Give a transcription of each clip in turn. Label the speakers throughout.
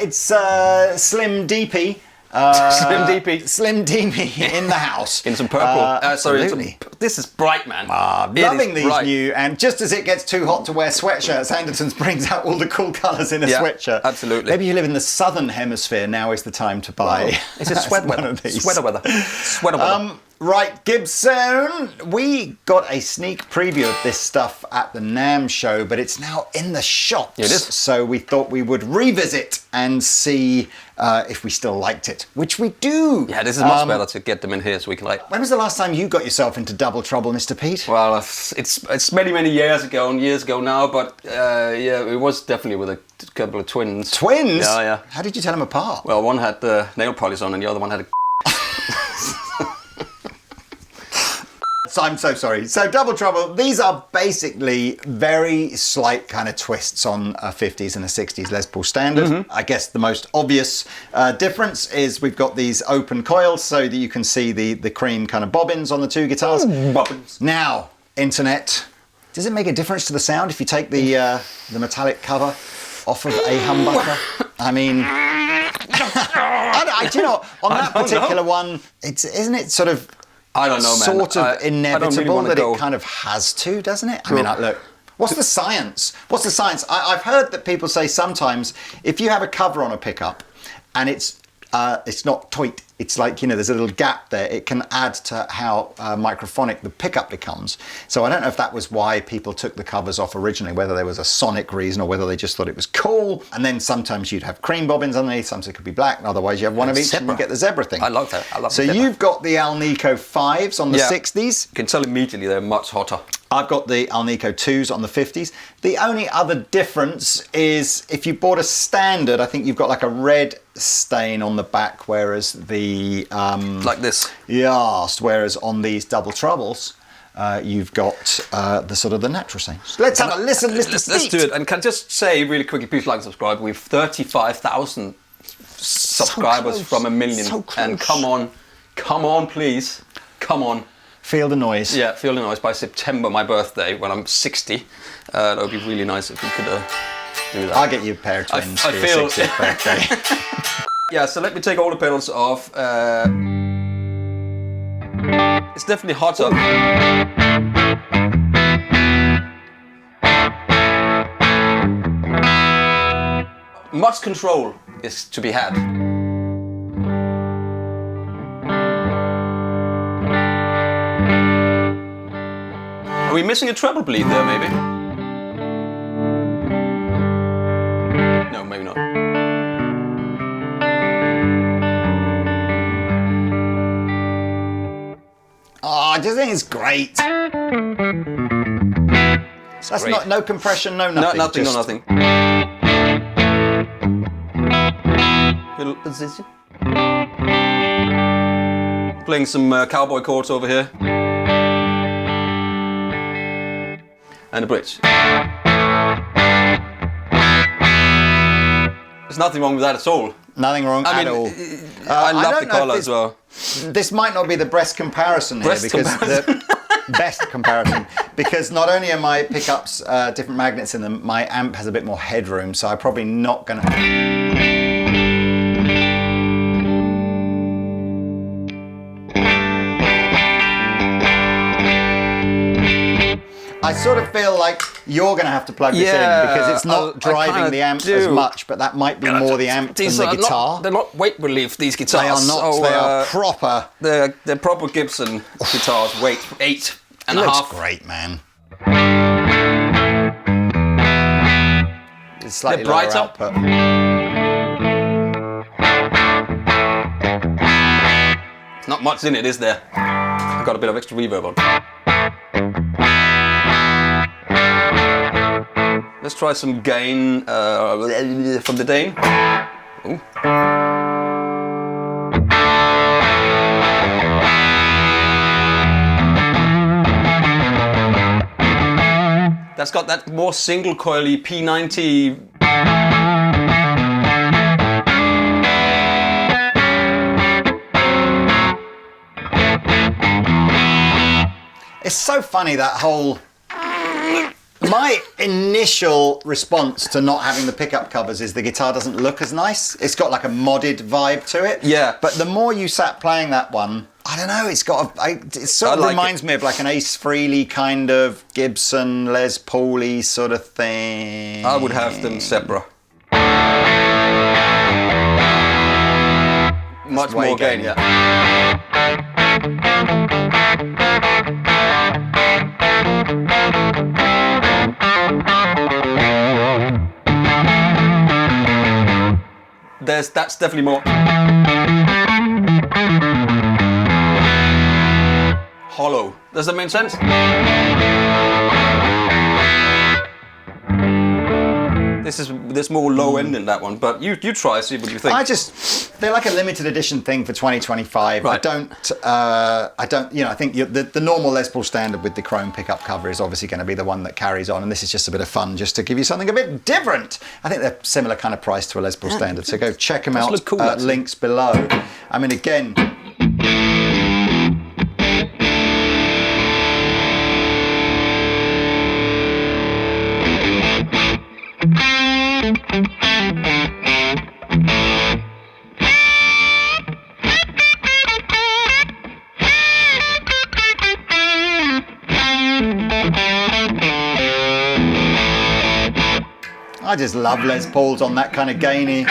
Speaker 1: It's Slim DP. Slim DP in the house.
Speaker 2: In some purple.
Speaker 1: Absolutely.
Speaker 2: This is bright, man.
Speaker 1: Loving these new, and just as it gets too hot to wear sweatshirts, Andertons brings out all the cool colours in a sweatshirt.
Speaker 2: Absolutely.
Speaker 1: Maybe you live in the southern hemisphere, now is the time to buy.
Speaker 2: It's a sweat weather. Sweater weather.
Speaker 1: Right, Gibson. We got a sneak preview of this stuff at the NAMM show, but it's now in the shops.
Speaker 2: It is.
Speaker 1: So we thought we would revisit and see if we still liked it, which we do.
Speaker 2: Yeah, this is much better to get them in here so we can like...
Speaker 1: When was the last time you got yourself into double trouble, Mr. Pete?
Speaker 2: Well, it's many years ago now, but yeah, it was definitely with a couple of twins.
Speaker 1: Twins?
Speaker 2: Yeah.
Speaker 1: How did you tell them apart?
Speaker 2: Well, one had the nail polish on and the other one had a...
Speaker 1: So I'm so sorry. So Double Trouble, these are basically very slight kind of twists on a 50s and a 60s Les Paul standard. I guess the most obvious difference is we've got these open coils so that you can see the cream kind of bobbins on the two guitars.
Speaker 2: Bobbins.
Speaker 1: Now, internet, does it make a difference to the sound if you take the metallic cover off of a humbucker? I mean, do you know, on that particular one, isn't it sort of...
Speaker 2: I don't know, man.
Speaker 1: Sort of inevitable
Speaker 2: really
Speaker 1: that it kind of has to, doesn't it? I mean, look, what's the science? What's the science? I've heard that people say sometimes if you have a cover on a pickup and it's not tight, it's like, you know, there's a little gap there, it can add to how microphonic the pickup becomes. So I don't know if that was why people took the covers off originally, whether there was a sonic reason or whether they just thought it was cool. And then sometimes you'd have cream bobbins underneath, sometimes it could be black, and otherwise you have one of each and you get the zebra thing.
Speaker 2: I love that.
Speaker 1: So you've got the Alnico 5s on the 60s.
Speaker 2: You can tell immediately they're much hotter.
Speaker 1: I've got the Alnico 2s on the 50s. The only other difference is if you bought a standard, I think you've got like a red stain on the back, whereas the...
Speaker 2: like this.
Speaker 1: Yes, whereas on these Double Troubles, you've got the sort of the natural stain. Let's have a listen, Mr.
Speaker 2: Let's do it. And can I just say really quickly, please like and subscribe. We've 35,000 subscribers from 1 million.
Speaker 1: So close.
Speaker 2: And come on, please. Come on.
Speaker 1: Feel the noise.
Speaker 2: Yeah, feel the noise by September, my birthday, when I'm 60. That would be really nice if you could do that.
Speaker 1: I'll get you a pair of twins for your 60th birthday.
Speaker 2: Yeah, so let me take all the pedals off. It's definitely hotter. Much control is to be had. Are we missing a treble bleed there, maybe? No, maybe not.
Speaker 1: Oh, I just think it's great. That's
Speaker 2: great.
Speaker 1: no compression, no nothing.
Speaker 2: No nothing. Little position. Playing some cowboy chords over here. And a bridge. There's nothing wrong with that at all.
Speaker 1: Nothing wrong at all.
Speaker 2: I love the colour as well.
Speaker 1: This might not be the best comparison here best comparison because not only are my pickups different magnets in them, my amp has a bit more headroom, so I'm probably not going to... I sort of feel like you're going to have to plug this in because it's not driving the amp as much, but that might be more the amp than the guitar.
Speaker 2: They're not weight relief, these guitars.
Speaker 1: They are not, they are proper.
Speaker 2: They're proper Gibson guitars, weight 8.5. It
Speaker 1: looks great, man. It's slightly lower output.
Speaker 2: There's not much in it, is there? I've got a bit of extra reverb on. Let's try some gain from the Dane. Ooh. That's got that more single coily P90.
Speaker 1: It's so funny, that whole My initial response to not having the pickup covers is the guitar doesn't look as nice. It's got like a modded vibe to it.
Speaker 2: Yeah.
Speaker 1: But the more you sat playing that one, I don't know, it sort of reminds me of like an Ace Frehley kind of Gibson, Les Pauly sort of thing.
Speaker 2: I would have them separate. Much more gain, yeah. That's definitely more hollow. Does that make sense? There's more low end in that one, but you try, see what you think.
Speaker 1: They're like a limited edition thing for 2025.
Speaker 2: Right.
Speaker 1: I think the normal Les Paul standard with the chrome pickup cover is obviously going to be the one that carries on, and this is just a bit of fun, just to give you something a bit different. I think they're similar kind of price to a Les Paul standard, so go check them out.
Speaker 2: Cool,
Speaker 1: links below. I mean, again. I just love Les Pauls on that kind of gainy.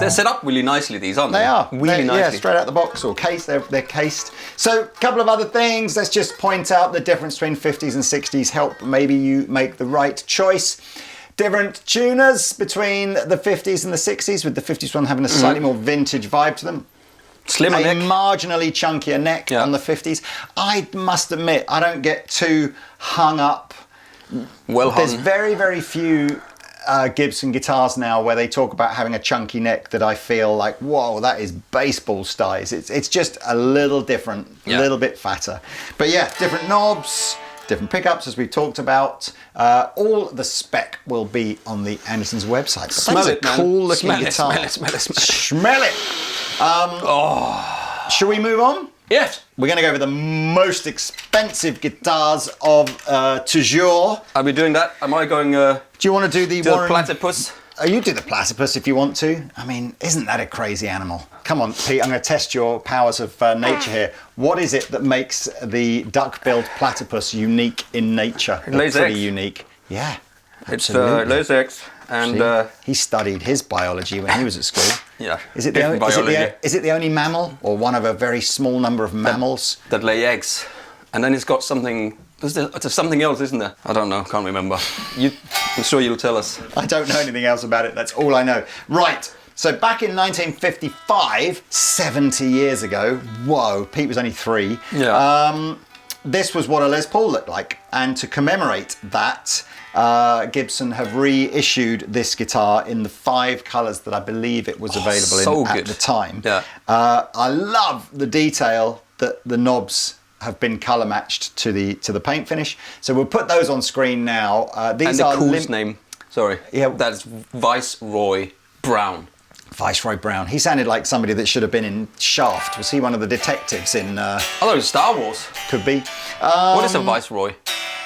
Speaker 2: They're set up really nicely, these, aren't they?
Speaker 1: They are.
Speaker 2: Really nicely.
Speaker 1: Yeah, straight out the box or case. They're cased. So a couple of other things. Let's just point out the difference between 50s and 60s. Help maybe you make the right choice. Different tuners between the 50s and the 60s, with the 50s one having a slightly more vintage vibe to them.
Speaker 2: Slimmer neck.
Speaker 1: Marginally chunkier neck on the 50s. I must admit, I don't get too hung up. There's very, very few Gibson guitars now where they talk about having a chunky neck that I feel like, whoa, that is baseball size. It's just a little different, a little bit fatter. But yeah, different knobs, different pickups, as we talked about. All the spec will be on the Andertons website.
Speaker 2: Smell it, man.
Speaker 1: Cool looking guitar.
Speaker 2: Smell it.
Speaker 1: Smell it. Shall we move on?
Speaker 2: Yes.
Speaker 1: We're going to go over the most expensive guitars of toujours.
Speaker 2: Are we doing that? Am I going
Speaker 1: Do you want to do the Warren...
Speaker 2: platypus?
Speaker 1: Oh, you do the platypus if you want to. I mean, isn't that a crazy animal? Come on, Pete, I'm going to test your powers of nature here. What is it that makes the duck-billed platypus unique in nature?
Speaker 2: Lays
Speaker 1: pretty
Speaker 2: eggs.
Speaker 1: unique. Yeah,
Speaker 2: It's
Speaker 1: absolutely.
Speaker 2: lays eggs. And
Speaker 1: he studied his biology when he was at school.
Speaker 2: yeah,
Speaker 1: Is it the only mammal, or one of a very small number of mammals?
Speaker 2: that lay eggs? And then it's got something. There's something else, isn't there? I don't know. Can't remember. I'm sure you'll tell us.
Speaker 1: I don't know anything else about it. That's all I know. Right. So back in 1955, 70 years ago. Whoa, Pete was only 3.
Speaker 2: Yeah.
Speaker 1: This was what a Les Paul looked like, and to commemorate that, Gibson have reissued this guitar in the 5 colours that I believe it was available in at the time.
Speaker 2: Yeah.
Speaker 1: I love the detail that the knobs have been colour matched to the paint finish. So we'll put those on screen now. These
Speaker 2: and
Speaker 1: are
Speaker 2: the coolest name. Sorry.
Speaker 1: Yeah.
Speaker 2: That's Viceroy Brown.
Speaker 1: Viceroy Brown. He sounded like somebody that should have been in Shaft. Was he one of the detectives in?
Speaker 2: I thought it was Star Wars.
Speaker 1: Could be.
Speaker 2: What is a Viceroy?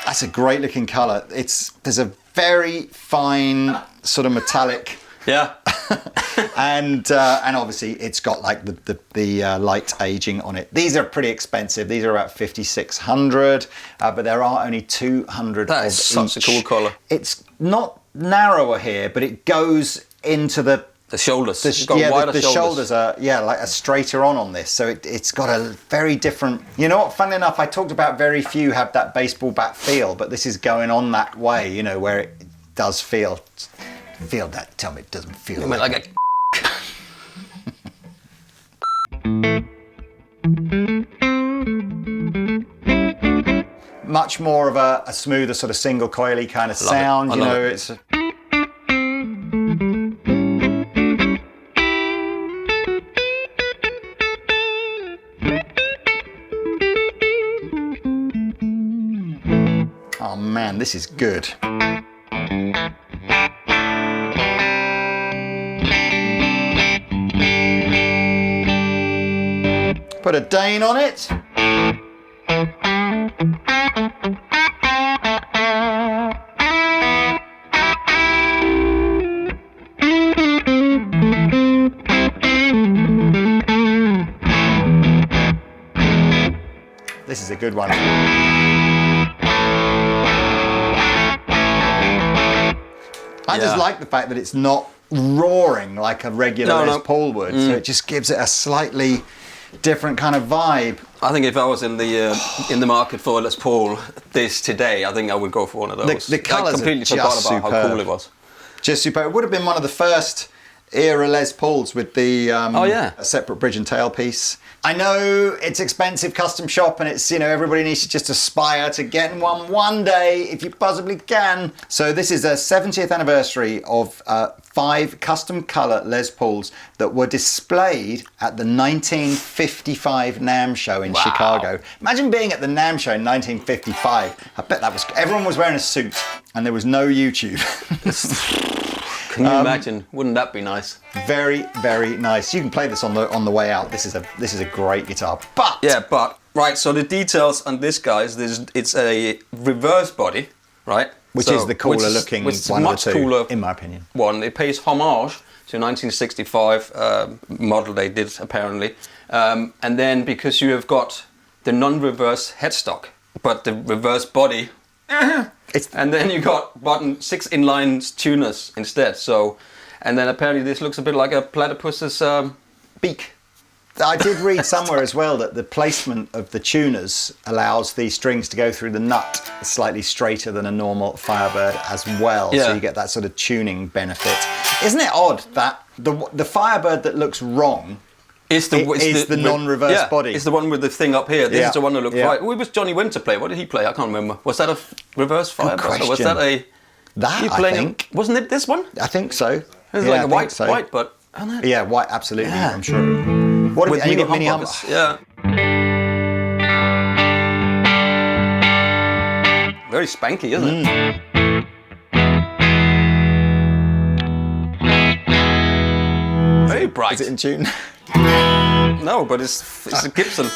Speaker 1: That's a great looking colour. There's a very fine sort of metallic.
Speaker 2: Yeah.
Speaker 1: and obviously it's got like the light aging on it. These are pretty expensive. These are about 5,600, but there are only 200
Speaker 2: That
Speaker 1: of
Speaker 2: is such
Speaker 1: each.
Speaker 2: a cool colour.
Speaker 1: It's not narrower here, but it goes into the
Speaker 2: shoulders.
Speaker 1: the
Speaker 2: shoulders.
Speaker 1: shoulders are like a straighter on this, so it's got a very different. You know what? Funnily enough, I talked about very few have that baseball bat feel, but this is going on that way. You know, where it does feel that. Tell me it doesn't feel
Speaker 2: like a.
Speaker 1: Much more of a smoother sort of single coily kind of sound. You know, it's. Oh man, this is good. Put a Dane on it. This is a good one. I just like the fact that it's not roaring like a regular Les Paul would, so it just gives it a slightly different kind of vibe.
Speaker 2: I think if I was in the market for a Les Paul this today, I think I would go for one of those.
Speaker 1: The colours
Speaker 2: I completely forgot about how cool it was.
Speaker 1: Just superb. It would have been one of the first era Les Pauls with the separate bridge and tailpiece. I know it's expensive, custom shop, and it's, you know, everybody needs to just aspire to getting one day if you possibly can. So this is a 70th anniversary of 5 custom colour Les Pauls that were displayed at the 1955 NAMM show in Chicago. Imagine being at the NAMM show in 1955. I bet everyone was wearing a suit and there was no YouTube.
Speaker 2: Can you imagine? Wouldn't that be nice?
Speaker 1: Very, very nice. You can play this on the way out. This is a great guitar. But
Speaker 2: right. So the details on this, guys, it's a reverse body, right?
Speaker 1: Which is the cooler looking one of the two, in my opinion.
Speaker 2: One. It pays homage to a 1965 model they did apparently, and then because you have got the non-reverse headstock, but the reverse body. And then you got 6 inline tuners instead. So, and then apparently this looks a bit like a platypus's beak.
Speaker 1: I did read somewhere as well that the placement of the tuners allows the strings to go through the nut slightly straighter than a normal Firebird as well.
Speaker 2: Yeah.
Speaker 1: So you get that sort of tuning benefit. Isn't it odd that the Firebird that looks wrong is the non-reverse body?
Speaker 2: It's the one with the thing up here. This is the one that looked right. What was Johnny Winter play? What did he play? I can't remember. Was that a reverse Firebird? Or was that a...
Speaker 1: I think.
Speaker 2: Wasn't it this one?
Speaker 1: I think so.
Speaker 2: It was like a white, but...
Speaker 1: Yeah, white, absolutely, I'm sure. What
Speaker 2: with
Speaker 1: you got mini
Speaker 2: humbuckers. Yeah. Very spanky, isn't it? Very bright.
Speaker 1: Is it in tune?
Speaker 2: No, but it's a Gibson.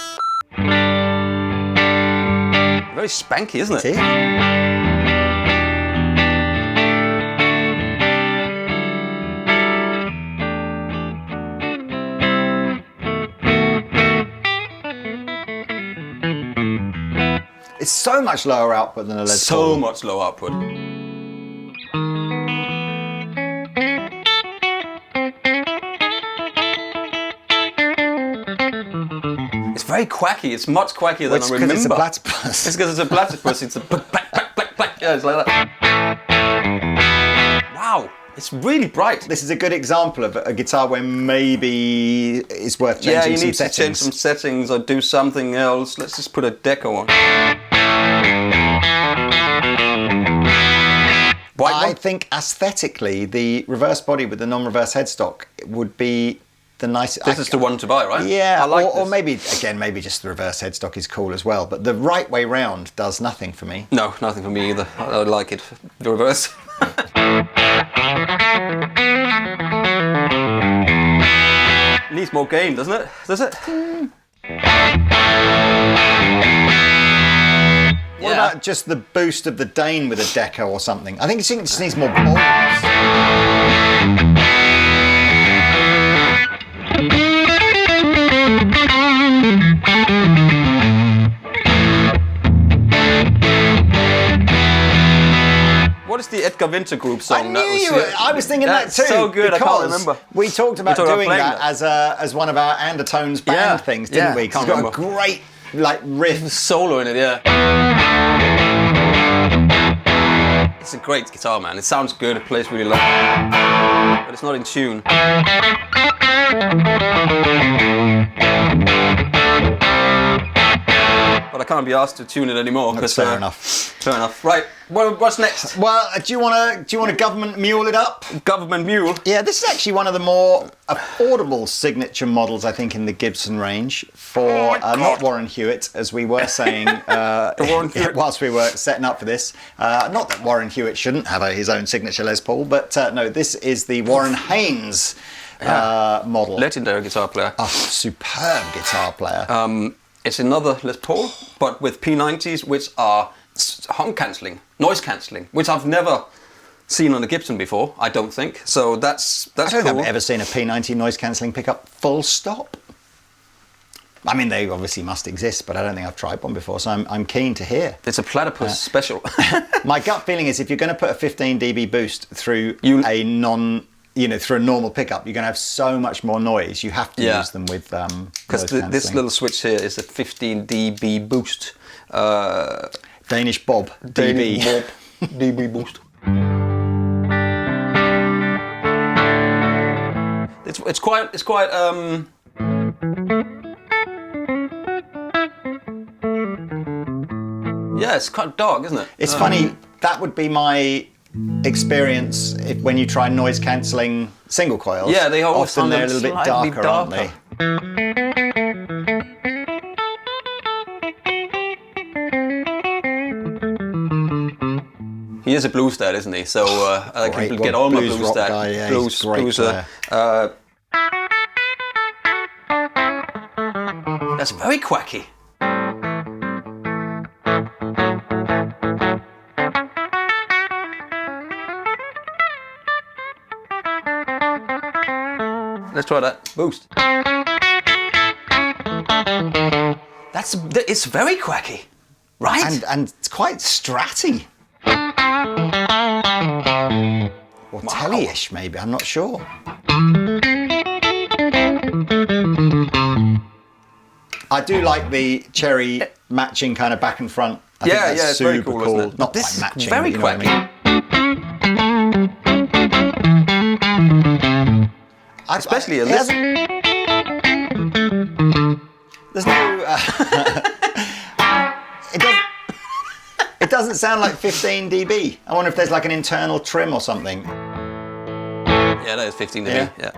Speaker 2: Very spanky, isn't it?
Speaker 1: It's so much lower output than a Les Paul.
Speaker 2: So much low output. It's very quacky. It's much quackier than I remember.
Speaker 1: It's a platypus.
Speaker 2: It's because it's a platypus. It's a black. Yeah, it's like that. Wow. It's really bright.
Speaker 1: This is a good example of a guitar where maybe it's worth changing some settings.
Speaker 2: To change some settings or do something else. Let's just put a deco on.
Speaker 1: I think aesthetically, the reverse body with the non-reverse headstock would be the nicest.
Speaker 2: This is the one to buy, right?
Speaker 1: Yeah,
Speaker 2: I like
Speaker 1: or maybe just the reverse headstock is cool as well. But the right way round does nothing for me.
Speaker 2: No, nothing for me either. I like it. The reverse. Needs more gain, doesn't it? Does it?
Speaker 1: What about just the boost of the Dane with a deco or something? I think it just needs more balls.
Speaker 2: What is the Edgar Winter Group song?
Speaker 1: I was thinking that too.
Speaker 2: So good, I can't remember.
Speaker 1: We talked about doing that as one of our Andertons band things, didn't we? Because it's got a great riff
Speaker 2: solo in it, yeah. It's a great guitar, man. It sounds good, it plays really low, but it's not in tune. But I can't be asked to tune it anymore.
Speaker 1: That's fair enough.
Speaker 2: Fair enough. Right, what's next?
Speaker 1: Well, do you want to government mule it up?
Speaker 2: Government mule?
Speaker 1: Yeah, this is actually one of the more affordable signature models, I think, in the Gibson range for not Warren Hewitt, as we were saying whilst we were setting up for this. Not that Warren Hewitt shouldn't have his own signature Les Paul, but no, this is the Warren Haynes model.
Speaker 2: Legendary guitar player.
Speaker 1: A superb guitar player.
Speaker 2: It's another Les Paul, but with P90s, which are hum cancelling, noise cancelling, which I've never seen on a Gibson before, I don't think. So that's
Speaker 1: I don't think
Speaker 2: cool.
Speaker 1: I've ever seen a P90 noise cancelling pickup full stop. I mean, they obviously must exist, but I don't think I've tried one before, so I'm keen to hear.
Speaker 2: It's a platypus special.
Speaker 1: My gut feeling is if you're going to put a 15 dB boost through through a normal pickup, you're going to have so much more noise. You have to use them with
Speaker 2: because this little switch here is a 15 dB boost.
Speaker 1: Danish Bob dB.
Speaker 2: Bob dB boost. It's quite. Yeah, it's quite dark, isn't it?
Speaker 1: It's funny. That would be my experience when you try noise cancelling single coils.
Speaker 2: Yeah, they always
Speaker 1: often they're a little bit darker, aren't they?
Speaker 2: He is a blues dad, isn't he? So I can get all my blues dad.
Speaker 1: Guy, yeah,
Speaker 2: blues, blueser. That's very quacky. Let's try that boost. It's very quacky, right?
Speaker 1: And it's quite stratty. Or telly-ish, maybe. I'm not sure. I do like the cherry matching kind of back and front. I think that's
Speaker 2: it's
Speaker 1: super
Speaker 2: very cool, isn't it?
Speaker 1: Not
Speaker 2: This
Speaker 1: quite matching,
Speaker 2: very
Speaker 1: but you know
Speaker 2: quacky. Especially in this.
Speaker 1: There's no. It doesn't sound like 15 dB. I wonder if there's like an internal trim or something.
Speaker 2: Yeah, that is 15 dB. Yeah.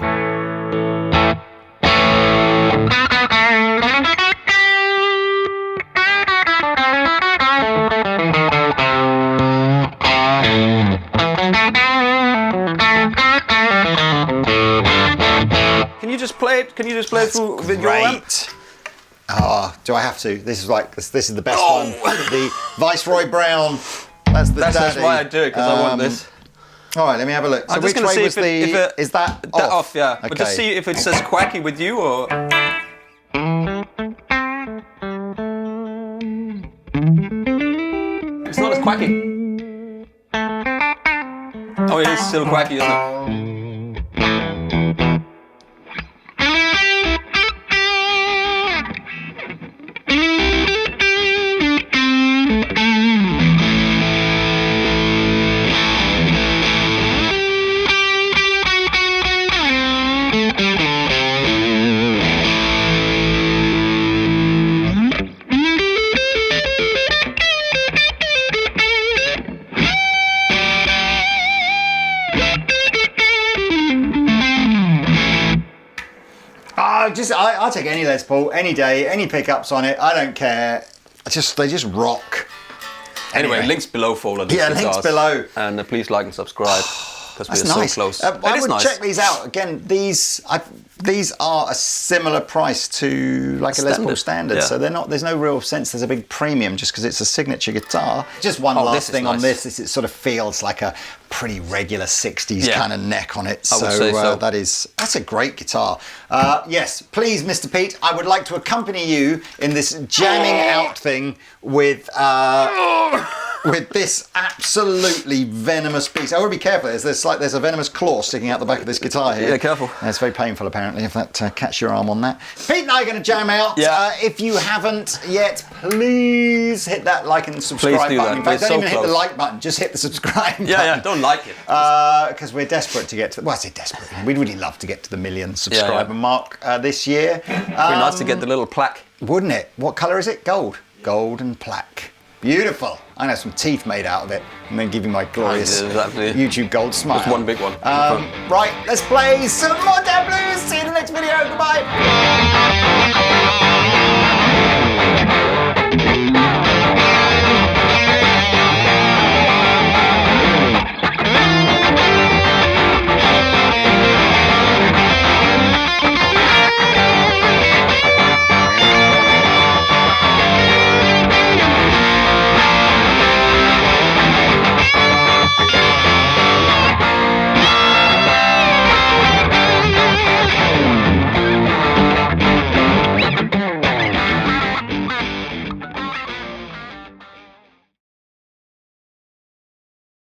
Speaker 2: Can you just play it? Can you just play it through with your amp?
Speaker 1: Oh, do I have to? This is the best one. The Viceroy Brown. That's
Speaker 2: That's why I do it, because I want this.
Speaker 1: All right, let me have a look. So
Speaker 2: I'm just
Speaker 1: which
Speaker 2: going to
Speaker 1: way
Speaker 2: see
Speaker 1: was is that off?
Speaker 2: That off, yeah.
Speaker 1: Okay.
Speaker 2: But just see if it says quacky with you or. It's not as quacky. Oh, it is still quacky, isn't it?
Speaker 1: I'll take any Les Paul, any day, any pickups on it. I don't care. They just rock.
Speaker 2: Anyway, links below for all of these
Speaker 1: links
Speaker 2: guitars.
Speaker 1: below.
Speaker 2: And please like and subscribe because we
Speaker 1: That's
Speaker 2: are
Speaker 1: nice.
Speaker 2: so close.
Speaker 1: I would check these out again. These are a similar price to like a Les Paul standard,
Speaker 2: yeah.
Speaker 1: so they're not. There's no real sense there's a big premium just because it's a signature guitar. Just one last thing on this. It sort of feels like a pretty regular 60s kind of neck on it. So that's a great guitar. Yes, please, Mr. Pete, I would like to accompany you in this jamming out thing with this absolutely venomous piece. I would be careful. There's a venomous claw sticking out the back of this guitar here.
Speaker 2: Yeah, careful.
Speaker 1: It's very painful, apparently, if that catch your arm on that. Pete and I are going to jam out.
Speaker 2: Yeah.
Speaker 1: If you haven't yet, please hit that like and subscribe
Speaker 2: Please do
Speaker 1: button.
Speaker 2: that.
Speaker 1: In fact, don't even hit the like button. Just hit the subscribe button.
Speaker 2: Yeah, don't like it.
Speaker 1: Because we're desperate to get to... Well, I say desperate. We'd really love to get to the 1 million subscriber mark this year.
Speaker 2: It'd be nice to get the little plaque.
Speaker 1: Wouldn't it? What colour is it? Gold. Golden plaque. Beautiful. I'm going to have some teeth made out of it and then give you my glorious YouTube gold smile.
Speaker 2: Just one big one.
Speaker 1: Right, let's play some more Dad Blues. See you in the next video. Goodbye.